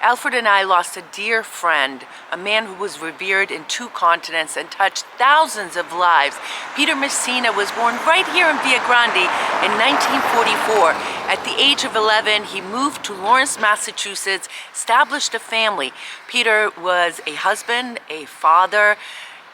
Alfred and I lost a dear friend, a man who was revered in 2 continents and touched thousands of lives. Peter Messina was born right here in Vaigrande in 1944. At the age of 11, he moved to Lawrence, Massachusetts, established a family. Peter was a husband, a father,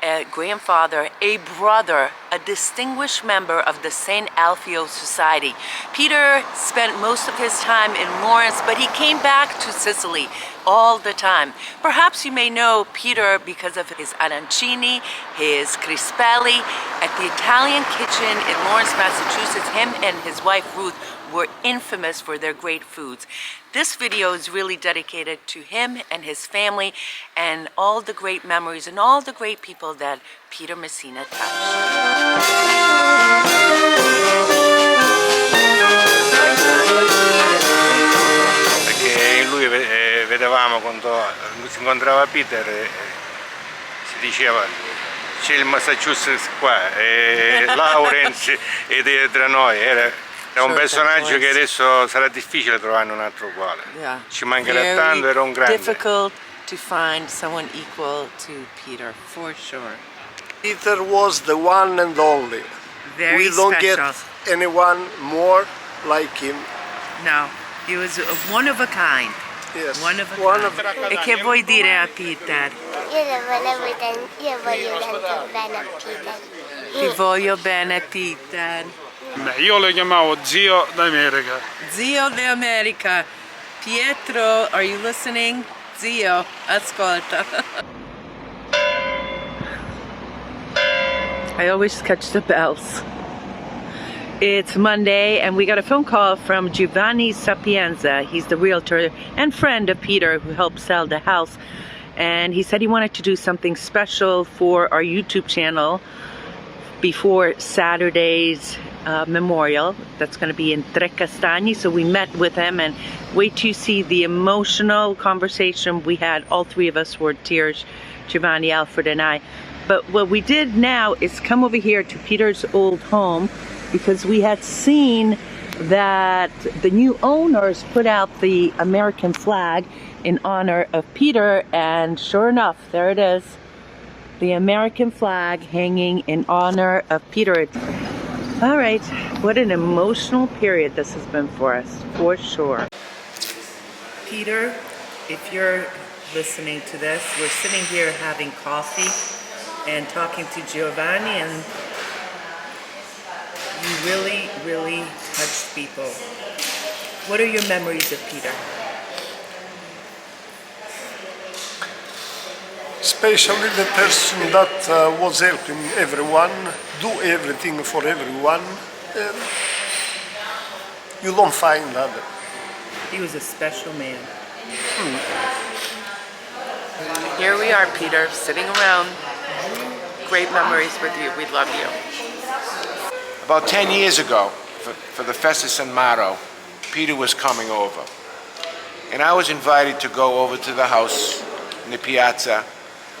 a grandfather, a brother, a distinguished member of the Saint Alfio Society. Peter spent most of his time in Lawrence, but he came back to Sicily all the time. Perhaps you may know Peter because of his arancini, his crispelle. At the Italian kitchen in Lawrence, Massachusetts, him and his wife Ruth were infamous for their great foods. This video is really dedicated to him and his family and all the great memories and all the great people that Peter Messina touched. Perché lui vedevamo quando si incontrava Peter si diceva c'è il Massachusetts qua e Lawrence e tra noi era un personaggio che adesso sarà difficile trovare un altro uguale. Yeah. Ci mancherà tanto, era un grande. Difficult to find someone equal to Peter, for sure. Peter was the one and only. Very We don't special. get anyone more like him. No, he was one of a kind. Yes. One of a kind. E che vuoi dire a Peter? Io voglio tanto bene a Peter. Ti voglio bene, Peter. Beh, io lo chiamavo zio d'America. Zio d'America. Pietro, are you listening? Zio, ascolta. I always catch the bells. It's Monday and we got a phone call from Giovanni Sapienza. He's the realtor and friend of Peter who helped sell the house. And he said he wanted to do something special for our YouTube channel before Saturday's memorial. That's going to be in Trecastagni. So we met with him and wait to see the emotional conversation we had. All 3 of us were in tears, Giovanni, Alfred and I. But what we did now is come over here to Peter's old home because we had seen that the new owners put out the American flag in honor of Peter, and sure enough, there it is. The American flag hanging in honor of Peter. All right, what an emotional period this has been for us, for sure. Peter, if you're listening to this, we're sitting here having coffee and talking to Giovanni, and you really, really touched people. What are your memories of Peter? Especially the person that was helping everyone, do everything for everyone. You don't find that. He was a special man. Here we are, Peter, sitting around. Great memories with you. We love you. About 10 years ago, for the Festa San Marco, Peter was coming over. And I was invited to go over to the house in the piazza.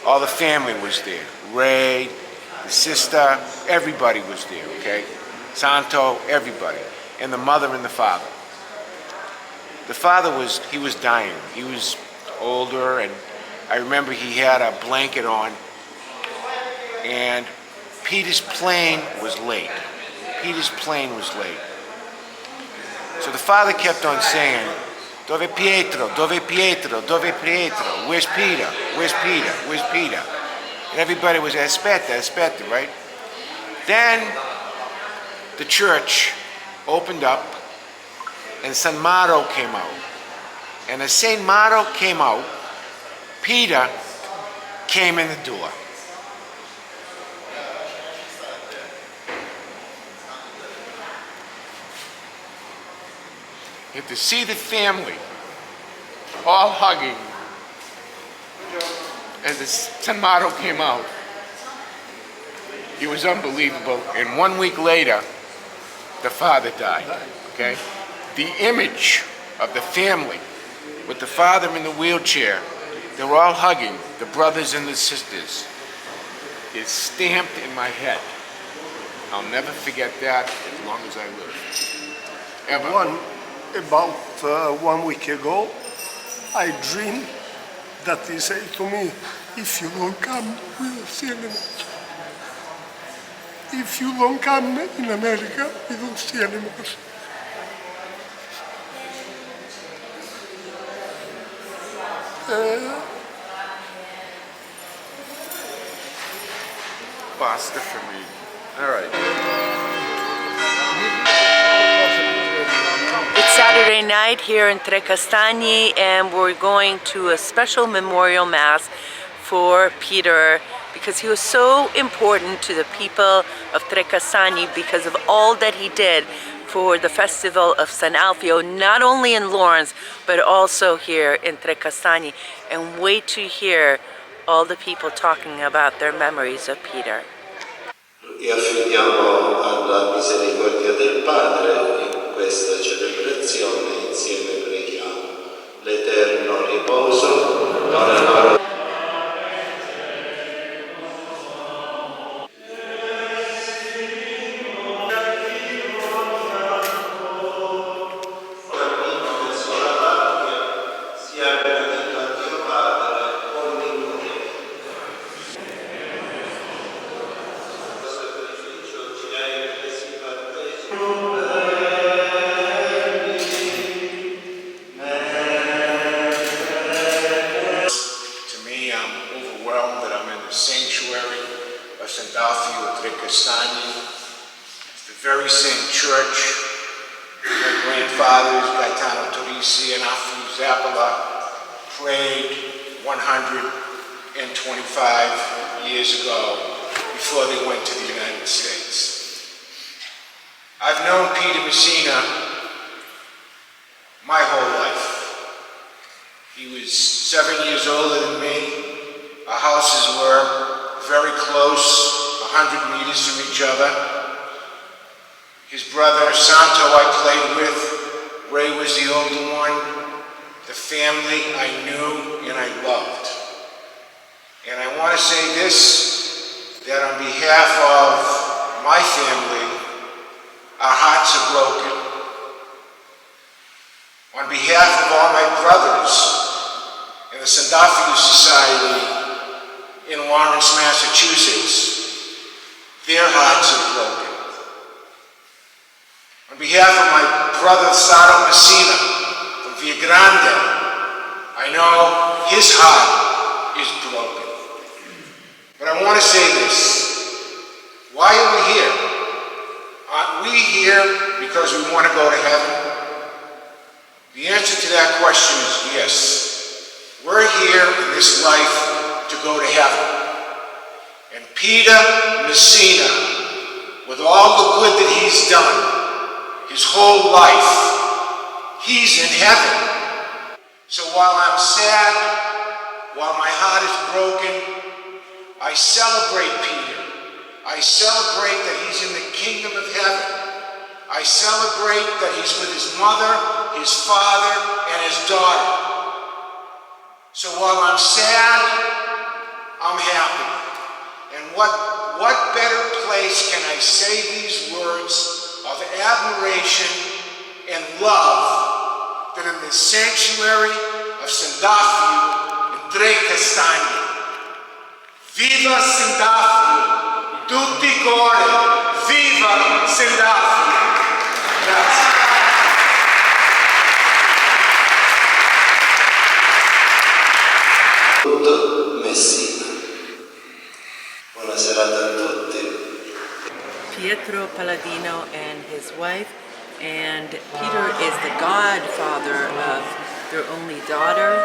All the family was there. Ray, the sister, everybody was there, okay? Santo, everybody. And the mother and the father. The father was dying. He was older, and I remember he had a blanket on. And Peter's plane was late. Peter's plane was late. So the father kept on saying, Dove Pietro? Dove Pietro? Dove Pietro? Where's Peter? Where's Peter? Where's Peter? And everybody was aspetta, right? Then the church opened up and San Marco came out. And as Saint Marco came out, Peter came in the door. You have to see the family all hugging as the San Marco came out. It was unbelievable. And 1 week later, the father died, okay? The image of the family with the father in the wheelchair, they were all hugging, the brothers and the sisters, is stamped in my head. I'll never forget that as long as I live. Ever. About 1 week ago, I dream that he say to me, if you don't come, we don't see anymore. If you don't come in America, we don't see anymore. Pasta for me. All right. It's Saturday night here in Trecastagni, and we're going to a special memorial mass for Peter because he was so important to the people of Trecastagni because of all that he did for the festival of Saint Alfio, not only in Lawrence but also here in Trecastagni. And wait to hear all the people talking about their memories of Peter. E affidiamo alla misericordia del Padre in questa celebrazione, insieme preghiamo l'eterno riposo, l'ora loro. Saint Alfio, Trecastagni. It's the very same church my grandfathers, Gaetano Torrisi and Alfio Zappola, prayed 125 years ago before they went to the United States. I've known Peter Messina my whole life. He was 7 years older than me. Our houses were very close, 100 meters from each other. His brother Santo I played with. Ray was the older one. The family I knew and I loved. And I want to say this, that on behalf of my family, our hearts are broken. On behalf of all my brothers in the Saint Alfio Society in Lawrence, Massachusetts, their hearts are broken. On behalf of my brother Saro Messina from Vaigrande, I know his heart is broken. But I want to say this, why are we here? Aren't we here because we want to go to heaven? The answer to that question is yes. We're here in this life to go to heaven. And Peter Messina, with all the good that he's done, his whole life, he's in heaven. So while I'm sad, while my heart is broken, I celebrate Peter. I celebrate that he's in the kingdom of heaven. I celebrate that he's with his mother, his father, and his daughter. So while I'm sad, I'm happy. And what better place can I say these words of admiration and love than in the sanctuary of Saint Alfio in Trecastagni. Viva Saint Alfio! Tutti cori! Viva Saint Alfio! Grazie. Messina. Buona serata a tutti. Pietro Palladino and his wife, and Peter is the godfather of their only daughter,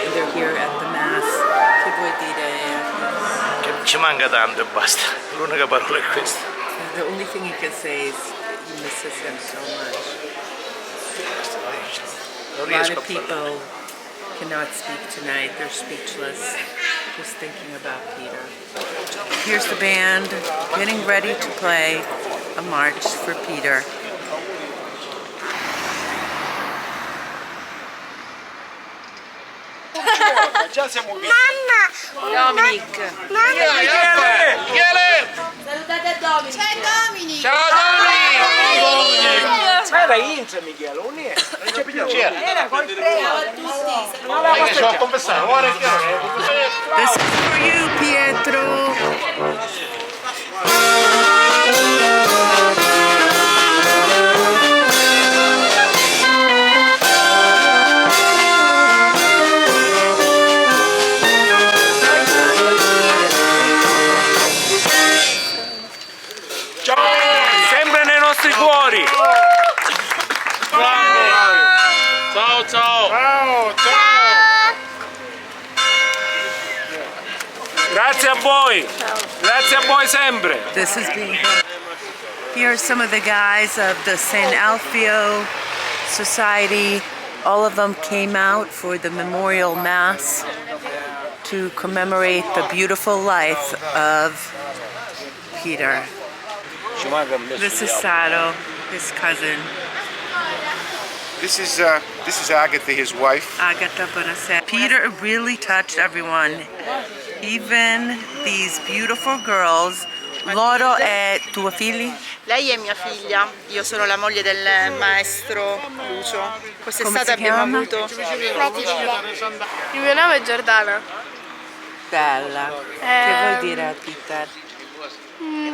and they're here at the Mass. Che vuoi dire? Ci manca tanto e basta. L'unica parola è questa. The only thing he can say is he misses him so much. A lot of people cannot speak tonight. They're speechless, just thinking about Peter. Here's the band getting ready to play a march for Peter. Dominic. Salutate Dominic. Ciao Dominic. Ciao Dominic. era Inza Michele, non è. Era col This is for you, Pietro. Sempre nei nostri cuori. Ciao ciao! Grazie a voi. Grazie a voi sempre. This is being. Here are some of the guys of the Saint Alfio Society. All of them came out for the memorial mass to commemorate the beautiful life of Peter. This is Sado, his cousin. This is Agatha, his wife. Agata buonasera. Peter really touched everyone, even these beautiful girls. Loro è tua figlia? Lei è mia figlia, io sono la moglie del maestro Lucio. Quest'estate Come si abbiamo chiama? avuto. Matilde. Il mio nome è Giordana. Bella. Che vuol dire a Peter?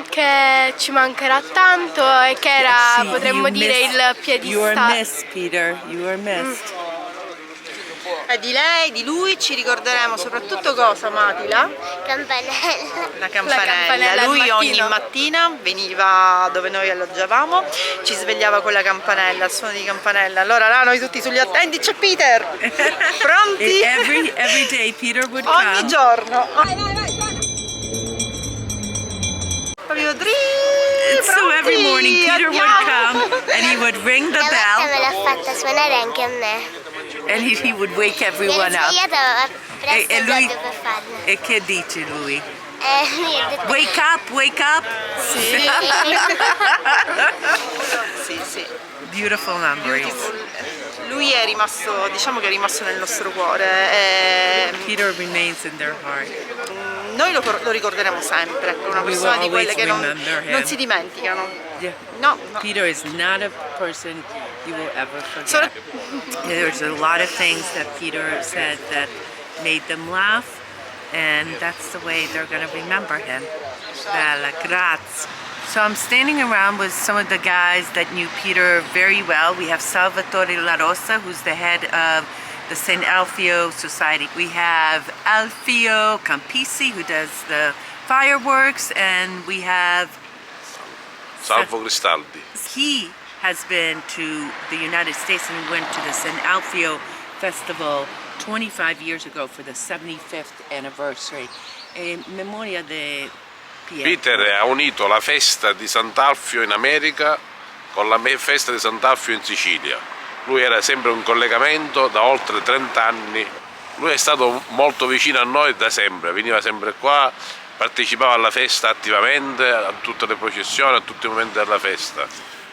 Che ci mancherà tanto e che era, Sì, potremmo you dire, il You are piedistallo. missed, Peter. You are missed. E di lei, di lui ci ricorderemo soprattutto cosa, Matila? Campanella. La campanella. campanella al Lui ogni mattino. mattina veniva dove noi alloggiavamo, ci svegliava con la campanella, il suono di campanella. Allora là noi tutti sugli attenti, c'è Peter! Pronti? Every day Peter would Ogni come. giorno. Proprio So every morning Peter would come and he would ring the Una volta bell me l'ha fatta suonare anche a me. and he would wake Mi ero everyone up. svegliata presto E lui- proprio per farlo. E che dice lui? Mi ha detto Wake up, wake up! Sì, sì. Beautiful memories. Lui è rimasto, diciamo che è rimasto nel nostro cuore. E Peter remains in their heart. noi lo ricorderemo sempre, è una We will persona di quelle always che remember him. non si dimenticano. Yeah. No, no. Peter is not a person you will ever Solo- forget. There's a lot of things that Peter said that made them laugh, and that's the way they're going to remember him. Bella, grazie. So I'm standing around with some of the guys that knew Peter very well. We have Salvatore La Rosa, who's the head of the Saint Alfio Society. We have Alfio Campisi, who does the fireworks, and we have Salvo Cristaldi. he has been to the United States and went to the Saint Alfio Festival 25 years ago for the 75th anniversary. In memoria di Peter ha unito la festa di Sant'Alfio in America con la festa di Sant'Alfio in Sicilia. Lui era sempre un collegamento da oltre 30 anni. Lui è stato molto vicino a noi da sempre, veniva sempre qua, partecipava alla festa attivamente, a tutte le processioni, a tutti i momenti della festa.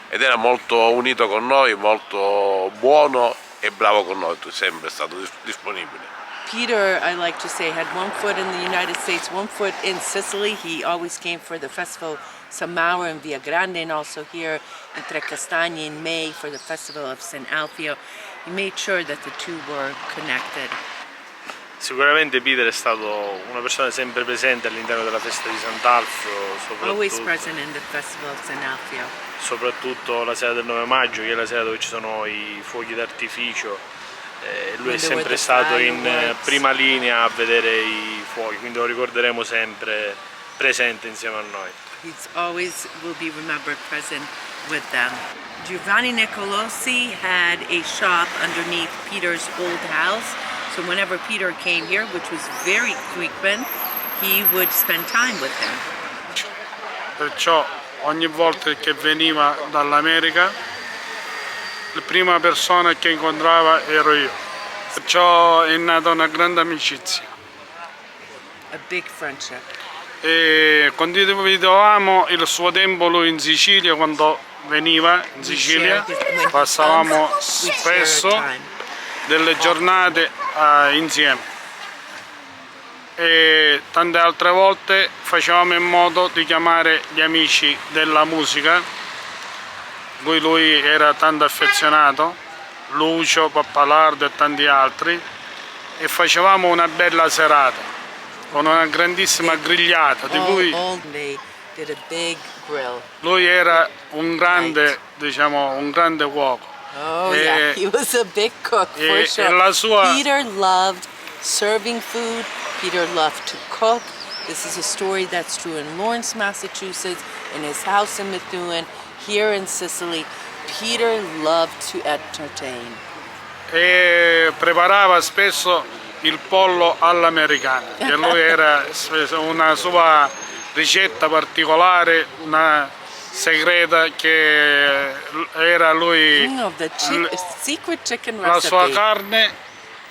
Ed era molto unito con noi, molto buono e bravo con noi, sempre è stato disponibile. Peter, I like to say, had one foot in the United States, one foot in Sicily. He always came for the festival San Mauro in Vaigrande, and also here in Trecastagni in May for the festival of Saint Alfio. He made sure that the two were connected. Sicuramente Peter è stato una persona sempre presente all'interno della festa di Sant'Alfio, Always present in the festival of Saint Alfio. soprattutto la sera del 9 maggio, che è la sera dove ci sono i fuochi d'artificio. Lui è sempre stato in prima linea a vedere i fuochi, quindi lo ricorderemo sempre presente insieme a noi. He's always will be remembered present with them. Giovanni Nicolosi had a shop underneath Peter's old house, so whenever Peter came here, which was very frequent, he would spend time with him. Perciò ogni volta che veniva dall'America, la prima persona che incontrava ero io. Perciò è nata una grande amicizia. A big friendship. E condividevamo il suo tempo lui in Sicilia, quando veniva in Sicilia, passavamo spesso delle giornate insieme. E tante altre volte facevamo in modo di chiamare gli amici della musica lui era tanto affezionato, Lucio, Pappalardo e tanti altri, e facevamo una bella serata con una grandissima grigliata di cui They did a big grill. lui era un grande, diciamo, un grande cuoco. Oh yeah, he was a big cook for e sure. la sua- Peter loved serving food. Peter loved to cook. This is a story that's true in Lawrence, Massachusetts, in his house in Methuen, here in Sicily. Peter loved to entertain. E preparava spesso il pollo all'americana, che lui era una sua ricetta particolare, una segreta che era lui Secret chicken la sua recipe. carne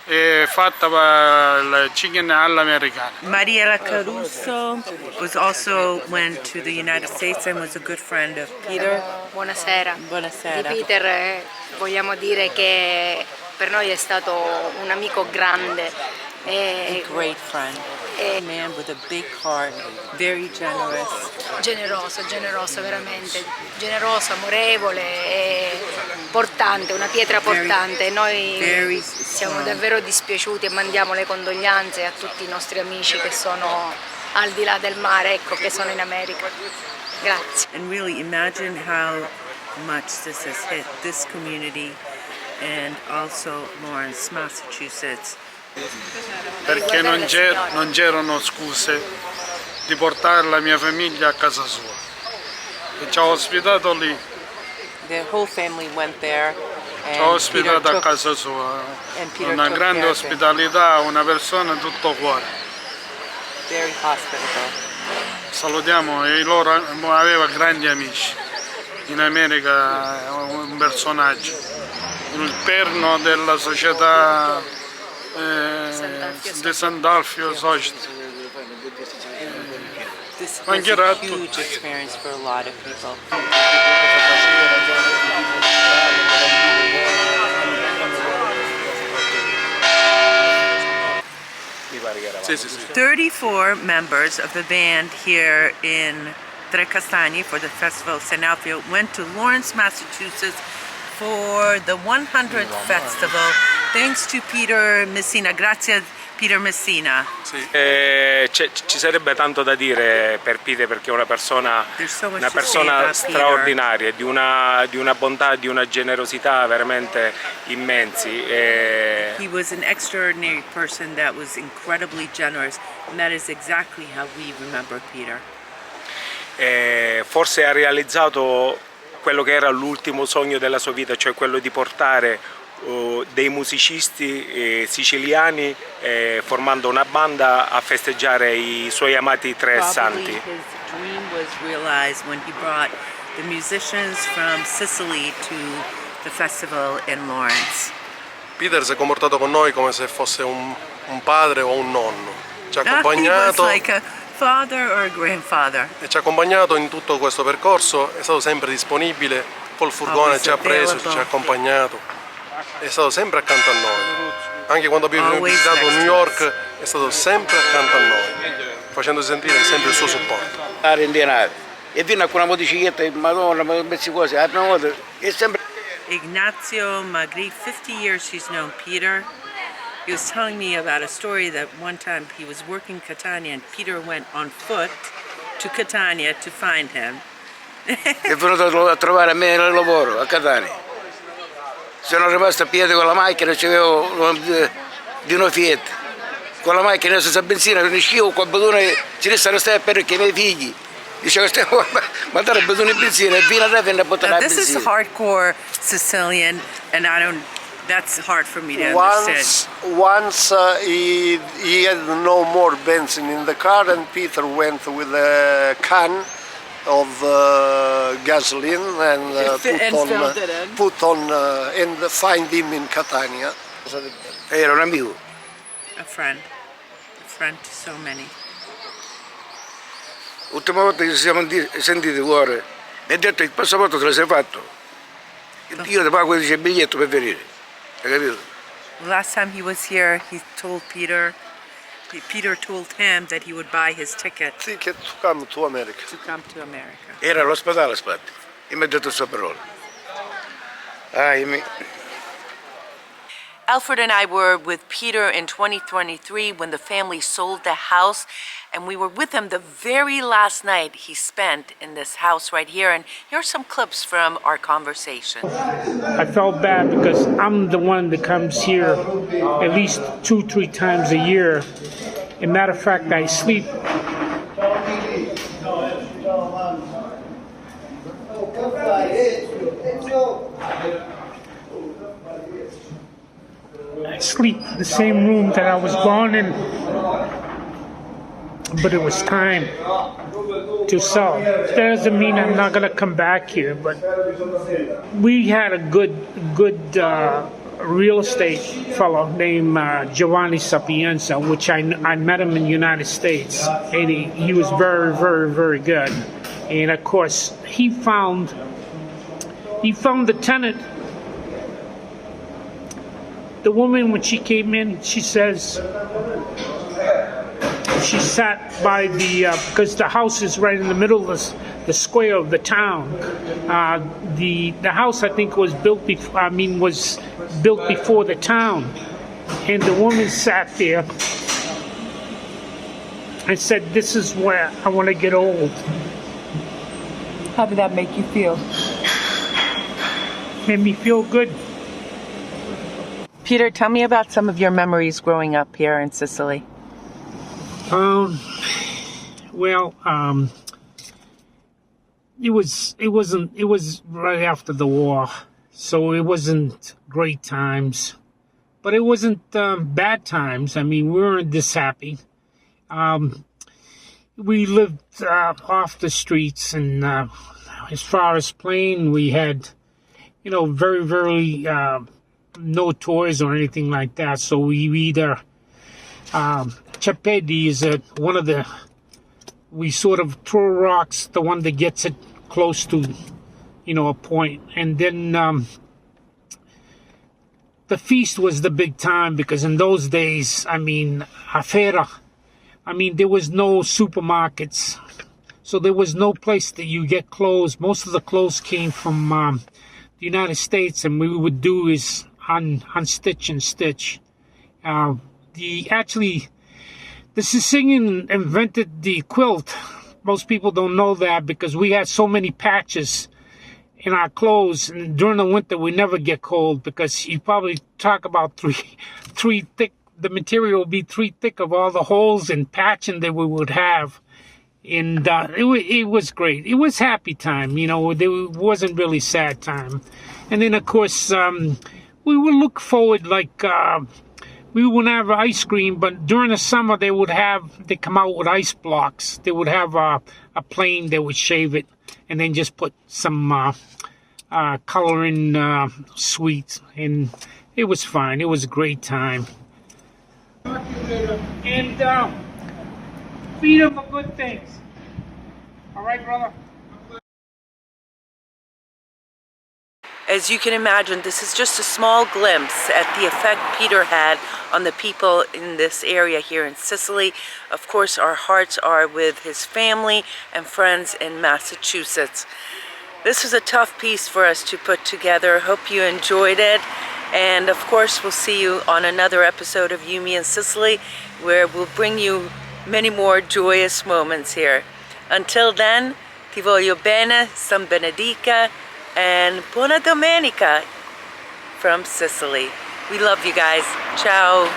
è fatta per il chicken all'americana. Mariela Caruso was also went to the United States and was a good friend of Peter. Buonasera. Buonasera. Di Peter vogliamo dire che per noi è stato un amico grande. A great friend. A man with a big heart, very generous. Generoso veramente, generoso, amorevole e portante, una pietra portante. Noi siamo davvero dispiaciuti e mandiamo le condoglianze a tutti i nostri amici che sono al di là del mare, ecco, che sono in America. Grazie. And really imagine how much this has hit this community and also Lawrence, Massachusetts. Perché non c'erano scuse di portare la mia famiglia a casa sua e ci ha ospitato lì, The whole family went there ci ha ospitato a casa sua, una grande ospitalità, una persona tutto cuore. Very hospitable. Salutiamo, e loro aveva grandi amici in America, un personaggio, il perno della società di Saint Alfio Society. This was a huge experience for a lot of people. Sì, sì, sì. 34 members of the band here in Trecastagni for the festival of Saint Alfio went to Lawrence, Massachusetts for the 100th festival, thanks to Peter Messina. Grazie Peter Messina. Sì. Ci sarebbe tanto da dire per Peter, perché è una persona straordinaria, di una bontà, di una generosità veramente immensi. He was an extraordinary person that was incredibly generous, and that is exactly how we remember Peter. Forse ha realizzato quello che era l'ultimo sogno della sua vita, cioè quello di portare dei musicisti siciliani formando una banda a festeggiare i suoi amati tre santi. His dream was realized when he brought the musicians from Sicily to the festival in Lawrence. Peter si è comportato con noi come se fosse un padre o un nonno. Ci ha accompagnato, He was like a father or a grandfather. e ci ha accompagnato in tutto questo percorso, è stato sempre disponibile, col furgone ci ha preso, ci ha accompagnato. È stato sempre accanto a noi, anche quando abbiamo visitato New York è stato sempre accanto a noi, facendosi sentire sempre il suo supporto. E fino a una motocicletta, madonna, queste cose, è sempre... Ignazio Magri, 50 years he's known Peter. He was telling me about a story that one time he was working Catania and Peter went on foot to Catania to find him. È venuto a trovare a me nel lavoro, a Catania. Sono rimasto a piedi con la macchina, c'avevo di una Fiat. Con la macchina senza benzina, non uscivo, qua Badone ci restano stare perché i miei figli. Dicevo, stiamo a mandare a Badone benzina e fino a te a buttare la benzina. This is hardcore Sicilian and that's hard for me to understand. Once he had no more benzene in the car and Peter went with a can of gasoline and put on and find him in Catania. Era un amico. A friend to so many. L'ultima volta che ci siamo sentiti cuore, mi ha detto il passaporto te lo sei fatto. Io ti pago il biglietto per venire. Hai capito? Last time he was here, he told Peter told him that he would buy his ticket to come to America. To come to America. Era all'ospedale, aspetta, e mi ha detto questa parola. Alfred and I were with Peter in 2023 when the family sold the house, and we were with him the very last night he spent in this house right here. And here are some clips from our conversation. I felt bad because I'm the one that comes here at least 2-3 times a year. As a matter of fact, I sleep. I sleep in the same room that I was born in, but it was time to sell. That doesn't mean I'm not gonna come back here, but we had a good real estate fellow named Giovanni Sapienza, which I met him in the United States, and he was very good. And of course, he found the tenant. The woman, when she came in, she says she sat by the because the house is right in the middle of the square of the town. The house, I think, was built before. Was built before the town, and the woman sat there and said, "This is where I want to get old." How did that make you feel? Made me feel good. Peter, tell me about some of your memories growing up here in Sicily. It was right after the war, so it wasn't great times, but it wasn't bad times. We weren't this happy. We lived off the streets, and as far as playing, we had, very no toys or anything like that. So we either Cepedi is one of the, we sort of throw rocks, the one that gets it close to, a point. And then the feast was the big time, because in those days, a fera, there was no supermarkets. So there was no place that you get clothes. Most of the clothes came from the United States, and what we would do is unstitch and stitch. The Sicilian invented the quilt. Most people don't know that, because we had so many patches in our clothes, and during the winter we never get cold, because you probably talk about three thick. The material would be 3 thick of all the holes and patching that we would have, and it was great. It was happy time, There wasn't really sad time. And then of course we would look forward, we wouldn't have ice cream, but during the summer they come out with ice blocks. They would have a plane, they would shave it and then just put some coloring sweets, and it was fine. It was a great time. And feed them the good things. All right, brother? As you can imagine, this is just a small glimpse at the effect Peter had on the people in this area here in Sicily. Of course, our hearts are with his family and friends in Massachusetts. This was a tough piece for us to put together. Hope you enjoyed it. And of course, we'll see you on another episode of You, Me, and Sicily, where we'll bring you many more joyous moments here. Until then, ti voglio bene, San Benedica, and buona domenica from Sicily. We love you guys. Ciao.